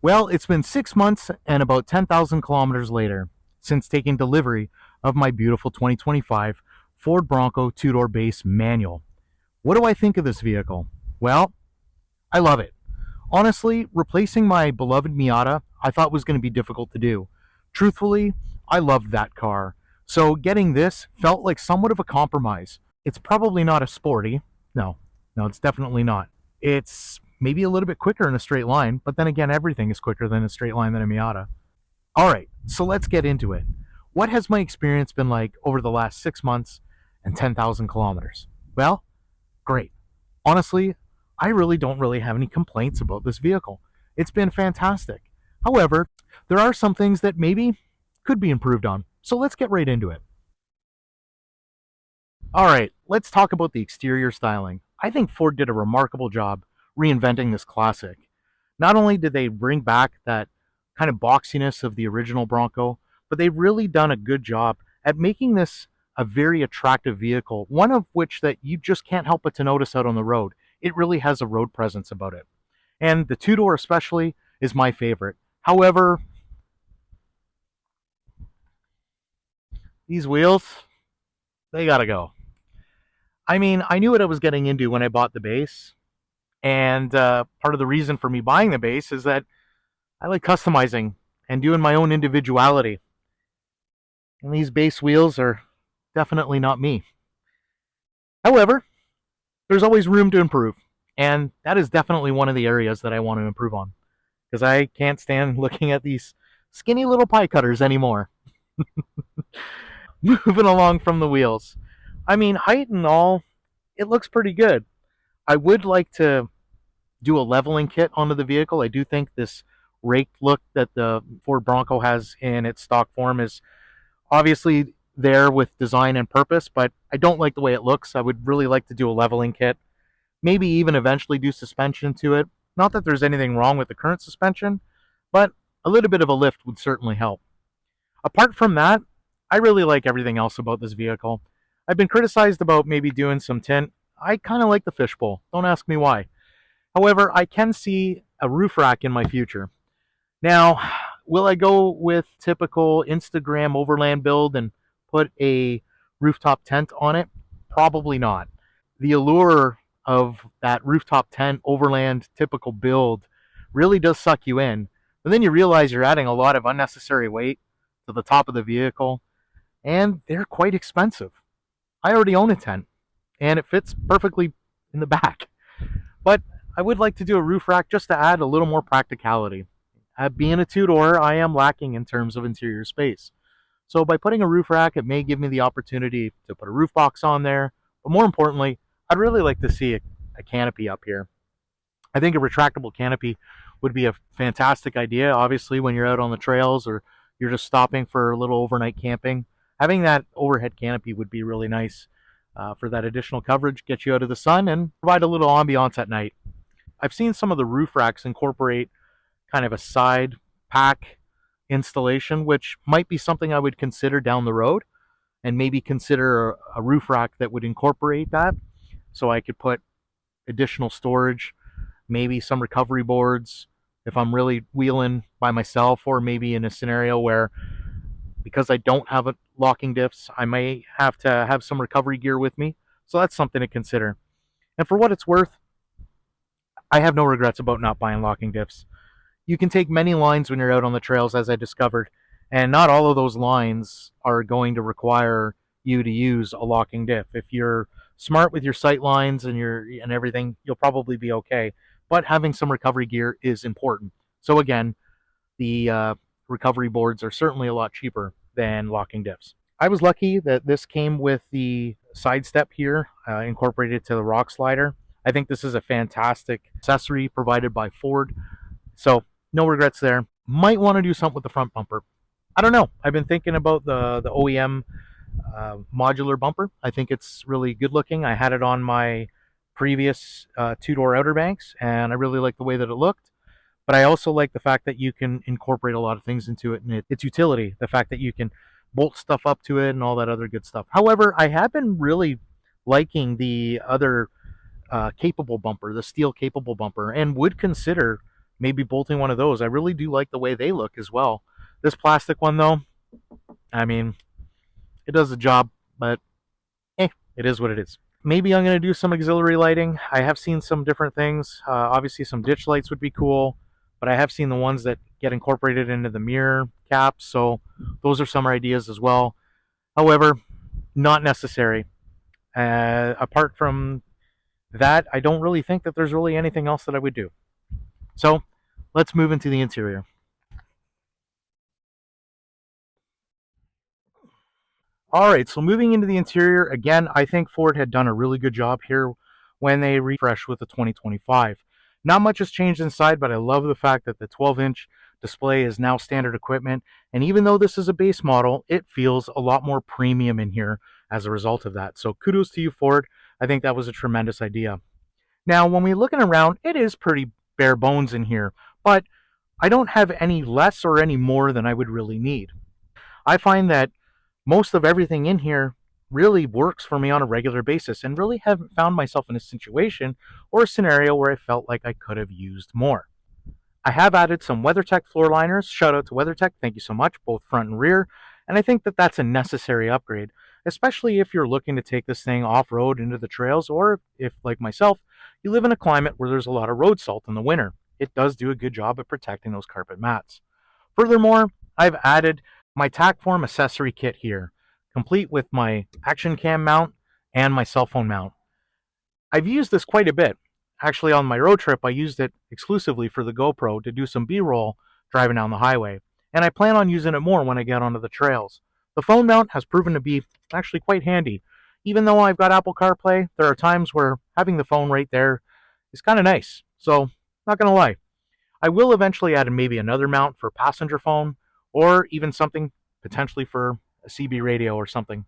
Well, it's been 6 months and about 10,000 kilometers later since taking delivery of my beautiful 2025 Ford Bronco two-door base manual. What do I think of this vehicle? Well, I love it. Honestly, replacing my beloved Miata I thought was going to be difficult to do. Truthfully, I loved that car. So getting this felt like somewhat of a compromise. It's probably not a sporty. No, no, it's definitely not. It's maybe a little bit quicker in a straight line, but then again, everything is quicker than a straight line than a Miata. All right, so let's get into it. What has my experience been like over the last 6 months and 10,000 kilometers? Well, great. Honestly, I really don't really have any complaints about this vehicle. It's been fantastic. However, there are some things that maybe could be improved on. So let's get right into it. All right, let's talk about the exterior styling. I think Ford did a remarkable job reinventing this classic. Not only did they bring back that kind of boxiness of the original Bronco, but they've really done a good job at making this a very attractive vehicle, one of which that you just can't help but to notice out on the road. It really has a road presence about it. And the two-door especially is my favorite. However, these wheels, they gotta go. I mean, I knew what I was getting into when I bought the base, and part of the reason for me buying the base is that I like customizing and doing my own individuality. And these base wheels are definitely not me. However, there's always room to improve. And that is definitely one of the areas that I want to improve on. Because I can't stand looking at these skinny little pie cutters anymore. Moving along from the wheels. I mean, height and all, it looks pretty good. I would like to do a leveling kit onto the vehicle. I do think this raked look that the Ford Bronco has in its stock form is obviously there with design and purpose, but I don't like the way it looks. I would really like to do a leveling kit. Maybe even eventually do suspension to it. Not that there's anything wrong with the current suspension, but a little bit of a lift would certainly help. Apart from that, I really like everything else about this vehicle. I've been criticized about maybe doing some tint. I kind of like the fishbowl. Don't ask me why. However, I can see a roof rack in my future. Now, will I go with typical Instagram overland build and put a rooftop tent on it? Probably not. The allure of that rooftop tent overland typical build really does suck you in. But then you realize you're adding a lot of unnecessary weight to the top of the vehicle, and they're quite expensive. I already own a tent, and it fits perfectly in the back. But I would like to do a roof rack just to add a little more practicality. Being a two-door, I am lacking in terms of interior space. So by putting a roof rack, it may give me the opportunity to put a roof box on there. But more importantly, I'd really like to see a canopy up here. I think a retractable canopy would be a fantastic idea. Obviously, when you're out on the trails or you're just stopping for a little overnight camping, having that overhead canopy would be really nice for that additional coverage, get you out of the sun, and provide a little ambiance at night. I've seen some of the roof racks incorporate kind of a side pack installation, which might be something I would consider down the road, and maybe consider a roof rack that would incorporate that so I could put additional storage, maybe some recovery boards if I'm really wheeling by myself, or maybe in a scenario where because I don't have a locking diffs, I may have to have some recovery gear with me. So that's something to consider. And for what it's worth, I have no regrets about not buying locking diffs. You can take many lines when you're out on the trails, as I discovered, and not all of those lines are going to require you to use a locking diff. If you're smart with your sight lines and everything, you'll probably be okay. But having some recovery gear is important. So again, the recovery boards are certainly a lot cheaper than locking diffs. I was lucky that this came with the side step here incorporated to the rock slider. I think this is a fantastic accessory provided by Ford. So no regrets there. Might want to do something with the front bumper. I don't know. I've been thinking about the OEM modular bumper. I think it's really good looking. I had it on my previous two-door Outer Banks, and I really like the way that it looked. But I also like the fact that you can incorporate a lot of things into it and its utility. The fact that you can bolt stuff up to it and all that other good stuff. However, I have been really liking the other capable bumper, the steel capable bumper, and would consider maybe bolting one of those. I really do like the way they look as well. This plastic one, though, I mean, it does the job, but it is what it is. Maybe I'm going to do some auxiliary lighting. I have seen some different things. Obviously, some ditch lights would be cool, but I have seen the ones that get incorporated into the mirror caps, so those are some ideas as well. However, not necessary. Apart from that, I don't really think that there's really anything else that I would do. So let's move into the interior. All right, so moving into the interior, again, I think Ford had done a really good job here when they refreshed with the 2025. Not much has changed inside, but I love the fact that the 12-inch display is now standard equipment. And even though this is a base model, it feels a lot more premium in here as a result of that. So kudos to you, Ford. I think that was a tremendous idea. Now, when we're looking around, it is pretty bare bones in here, but I don't have any less or any more than I would really need. I find that most of everything in here really works for me on a regular basis and really haven't found myself in a situation or a scenario where I felt like I could have used more. I have added some WeatherTech floor liners. Shout out to WeatherTech. Thank you so much, both front and rear. And I think that that's a necessary upgrade, especially if you're looking to take this thing off road into the trails, or if, like myself, you live in a climate where there's a lot of road salt in the winter. It does do a good job at protecting those carpet mats. Furthermore, I've added my TacForm accessory kit here, complete with my action cam mount and my cell phone mount. I've used this quite a bit. Actually, on my road trip, I used it exclusively for the GoPro to do some B-roll driving down the highway, and I plan on using it more when I get onto the trails. The phone mount has proven to be actually quite handy. Even though I've got Apple CarPlay, there are times where having the phone right there is kind of nice. So, not gonna lie. I will eventually add maybe another mount for passenger phone, or even something potentially for a CB radio or something.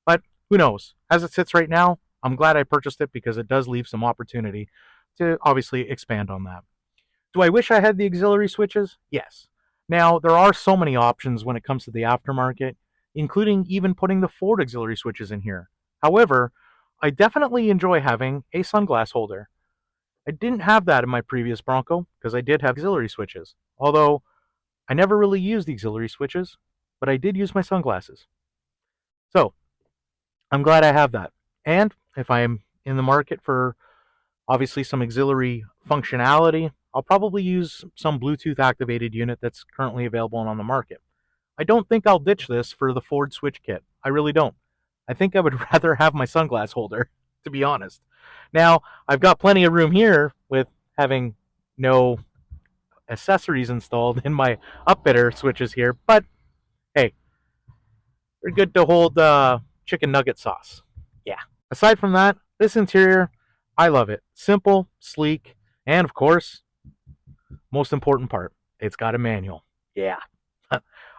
But who knows? As it sits right now, I'm glad I purchased it because it does leave some opportunity to obviously expand on that. Do I wish I had the auxiliary switches? Yes. Now, there are so many options when it comes to the aftermarket, including even putting the Ford auxiliary switches in here. However, I definitely enjoy having a sunglass holder. I didn't have that in my previous Bronco because I did have auxiliary switches. Although I never really used the auxiliary switches, but I did use my sunglasses. So I'm glad I have that. And if I am in the market for obviously some auxiliary functionality, I'll probably use some Bluetooth activated unit that's currently available on the market. I don't think I'll ditch this for the Ford Switch kit. I really don't. I think I would rather have my sunglass holder, to be honest. Now, I've got plenty of room here with having no accessories installed in my upfitter switches here, but hey, they're good to hold chicken nugget sauce. Yeah. Aside from that, this interior, I love it. Simple, sleek, and of course, most important part, it's got a manual. Yeah.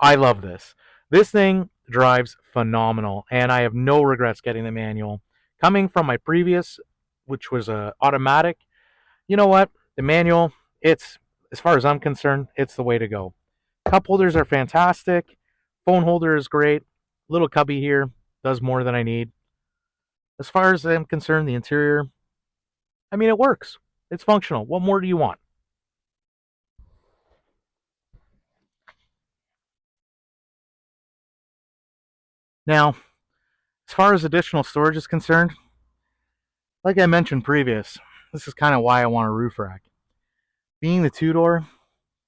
I love this. This thing drives phenomenal, and I have no regrets getting the manual. Coming from my previous, which was a automatic, you know what? The manual, it's, as far as I'm concerned, it's the way to go. Cup holders are fantastic. Phone holder is great. Little cubby here does more than I need. As far as I'm concerned, the interior, I mean, it works. It's functional. What more do you want? Now, as far as additional storage is concerned, like I mentioned previous, this is kind of why I want a roof rack. Being the two-door,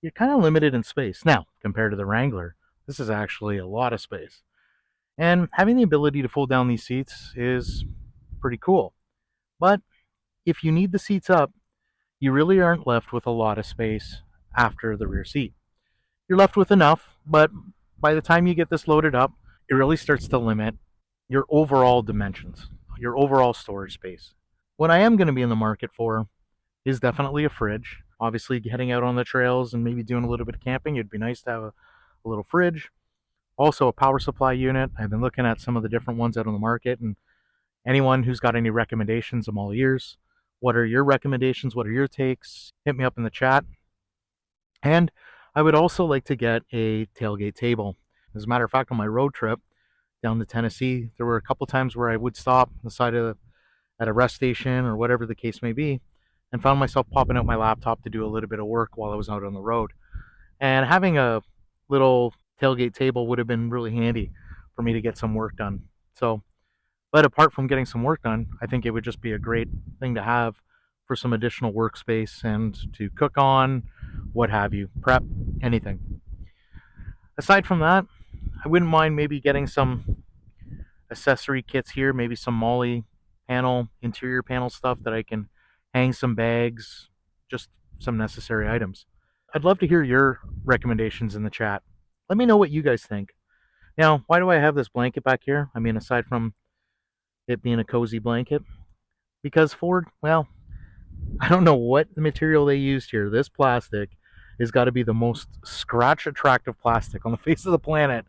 you're kind of limited in space. Now, compared to the Wrangler, this is actually a lot of space. And having the ability to fold down these seats is pretty cool. But if you need the seats up, you really aren't left with a lot of space after the rear seat. You're left with enough, but by the time you get this loaded up, it really starts to limit your overall dimensions, your overall storage space. What I am going to be in the market for is definitely a fridge. Obviously, heading out on the trails and maybe doing a little bit of camping, it'd be nice to have a little fridge. Also, a power supply unit. I've been looking at some of the different ones out on the market, and anyone who's got any recommendations, I'm all ears. What are your recommendations? What are your takes? Hit me up in the chat. And I would also like to get a tailgate table. As a matter of fact, on my road trip down to Tennessee, there were a couple times where I would stop on the side of at a rest station or whatever the case may be, and found myself popping out my laptop to do a little bit of work while I was out on the road. And having a little tailgate table would have been really handy for me to get some work done. So, but apart from getting some work done, I think it would just be a great thing to have for some additional workspace and to cook on, what have you, prep, anything. Aside from that, I wouldn't mind maybe getting some accessory kits here, maybe some Molly panel, interior panel stuff that I can hang some bags, just some necessary items. I'd love to hear your recommendations in the chat. Let me know what you guys think. Now, why do I have this blanket back here? I mean, aside from it being a cozy blanket, because Ford, well, I don't know what the material they used here. This plastic has got to be the most scratch attractive plastic on the face of the planet.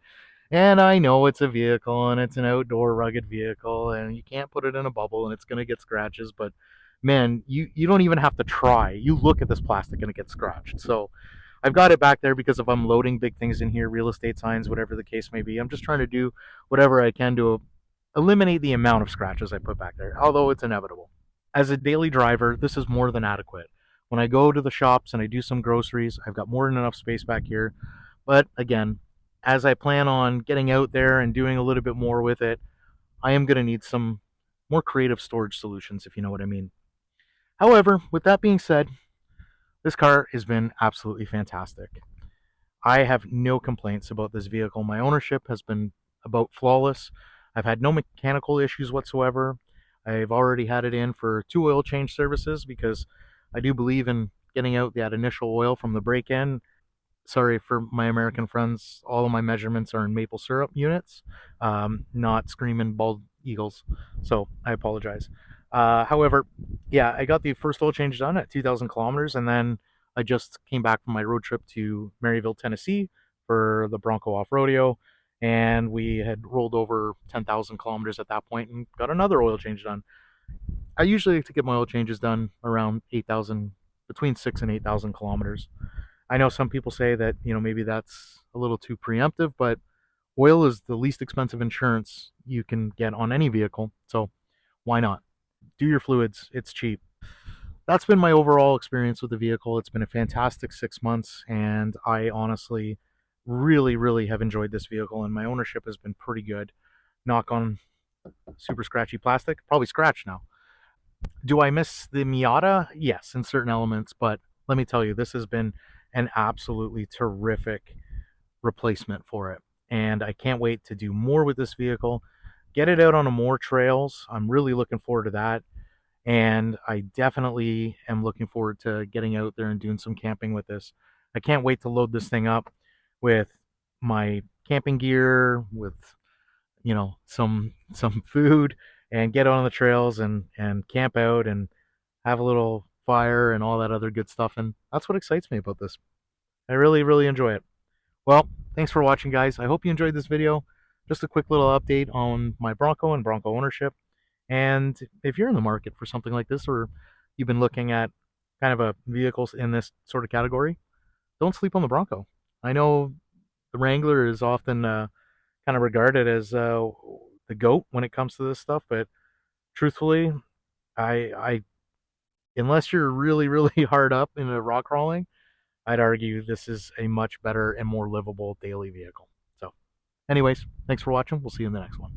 And I know it's a vehicle and it's an outdoor rugged vehicle and you can't put it in a bubble and it's going to get scratches, but man, you don't even have to try. You look at this plastic and it gets scratched. So I've got it back there because if I'm loading big things in here, real estate signs, whatever the case may be, I'm just trying to do whatever I can to eliminate the amount of scratches I put back there, although it's inevitable. As a daily driver, this is more than adequate. When I go to the shops and I do some groceries, I've got more than enough space back here. But again, as I plan on getting out there and doing a little bit more with it, I am going to need some more creative storage solutions, if you know what I mean. However, with that being said, this car has been absolutely fantastic. I have no complaints about this vehicle. My ownership has been about flawless. I've had no mechanical issues whatsoever. I've already had it in for 2 oil change services because I do believe in getting out that initial oil from the break-in. Sorry for my American friends. All of my measurements are in maple syrup units, not screaming bald eagles. So I apologize. However, yeah, I got the first oil change done at 2,000 kilometers, and then I just came back from my road trip to Maryville, Tennessee for the Bronco off-rodeo, and we had rolled over 10,000 kilometers at that point and got another oil change done. I usually like to get my oil changes done around 8,000, between 6 and 8,000 kilometers. I know some people say that, maybe that's a little too preemptive, but oil is the least expensive insurance you can get on any vehicle. So why not? Do your fluids. It's cheap. That's been my overall experience with the vehicle. It's been a fantastic 6 months, and I honestly really, really have enjoyed this vehicle, and my ownership has been pretty good. Knock on super scratchy plastic. Probably scratched now. Do I miss the Miata? Yes, in certain elements, but let me tell you, this has been an absolutely terrific replacement for it. And I can't wait to do more with this vehicle, get it out on more trails. I'm really looking forward to that. And I definitely am looking forward to getting out there and doing some camping with this. I can't wait to load this thing up with my camping gear, with some food, and get on the trails and camp out and have a little fire and all that other good stuff. And that's what excites me about this. I really, really enjoy it. Well, thanks for watching, guys. I hope you enjoyed this video. Just a quick little update on my Bronco and Bronco ownership. And if you're in the market for something like this, or you've been looking at kind of a vehicles in this sort of category, don't sleep on the Bronco. I know the Wrangler is often kind of regarded as the goat when it comes to this stuff, but truthfully, I unless you're really, really hard up into rock crawling, I'd argue this is a much better and more livable daily vehicle. So, anyways, thanks for watching. We'll see you in the next one.